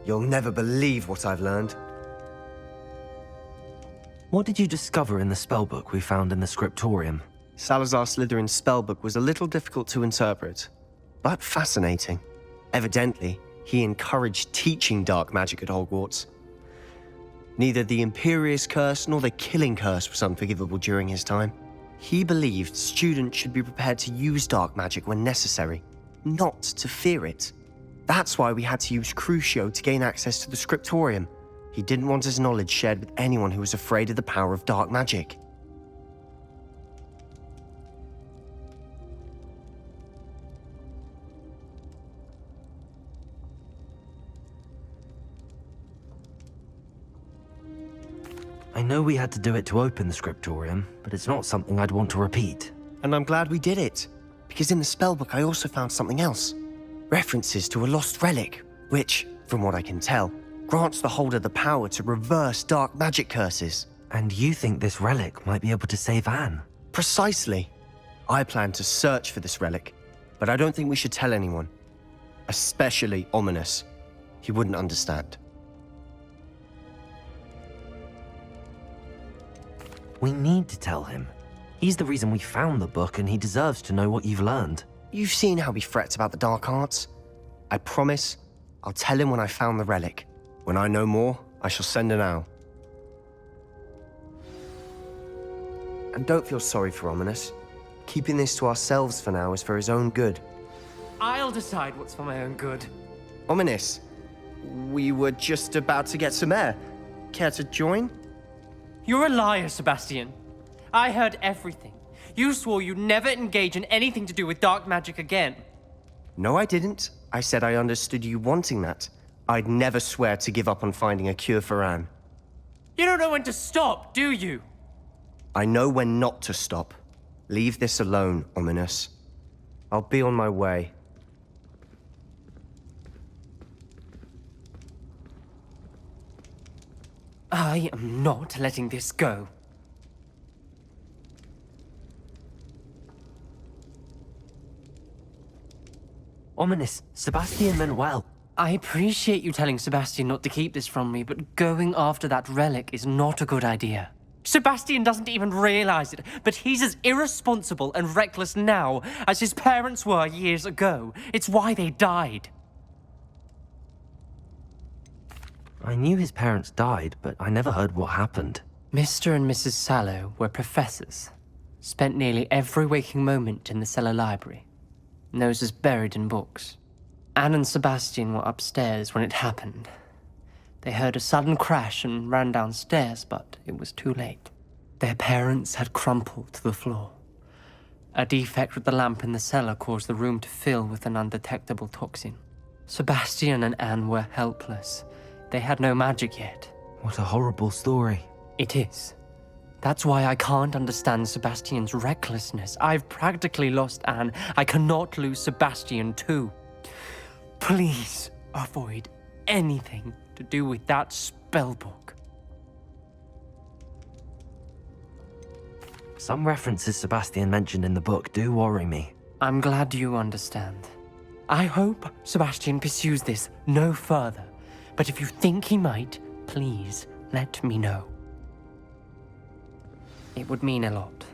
You'll never believe what I've learned. What did you discover in the spellbook we found in the scriptorium? Salazar Slytherin's spellbook was a little difficult to interpret, but fascinating. Evidently, he encouraged teaching dark magic at Hogwarts. Neither the Imperious Curse nor the Killing Curse was unforgivable during his time. He believed students should be prepared to use dark magic when necessary, not to fear it. That's why we had to use Crucio to gain access to the scriptorium. He didn't want his knowledge shared with anyone who was afraid of the power of dark magic. I know we had to do it to open the scriptorium, but it's not something I'd want to repeat. And I'm glad we did it, because in the spellbook I also found something else. References to a lost relic, which, from what I can tell, grants the holder the power to reverse dark magic curses. And you think this relic might be able to save Anne? Precisely. I plan to search for this relic, but I don't think we should tell anyone. Especially Ominous. He wouldn't understand. We need to tell him. He's the reason we found the book, and he deserves to know what you've learned. You've seen how he frets about the dark arts. I promise I'll tell him when I found the relic. When I know more, I shall send an owl. And don't feel sorry for Ominous. Keeping this to ourselves for now is for his own good. I'll decide what's for my own good. Ominous, we were just about to get some air. Care to join? You're a liar, Sebastian. I heard everything. You swore you'd never engage in anything to do with dark magic again. No, I didn't. I said I understood you wanting that. I'd never swear to give up on finding a cure for Anne. You don't know when to stop, do you? I know when not to stop. Leave this alone, Ominous. I'll be on my way. I am not letting this go. Ominous, Sebastian meant well. I appreciate you telling Sebastian not to keep this from me, but going after that relic is not a good idea. Sebastian doesn't even realize it, but he's as irresponsible and reckless now as his parents were years ago. It's why they died. I knew his parents died, but I never heard what happened. Mr. and Mrs. Sallow were professors. Spent nearly every waking moment in the cellar library. Noses buried in books. Anne and Sebastian were upstairs when it happened. They heard a sudden crash and ran downstairs, but it was too late. Their parents had crumpled to the floor. A defect with the lamp in the cellar caused the room to fill with an undetectable toxin. Sebastian and Anne were helpless. They had no magic yet. What a horrible story. It is. That's why I can't understand Sebastian's recklessness. I've practically lost Anne. I cannot lose Sebastian too. Please avoid anything to do with that spellbook. Some references Sebastian mentioned in the book do worry me. I'm glad you understand. I hope Sebastian pursues this no further. But if you think he might, please let me know. It would mean a lot.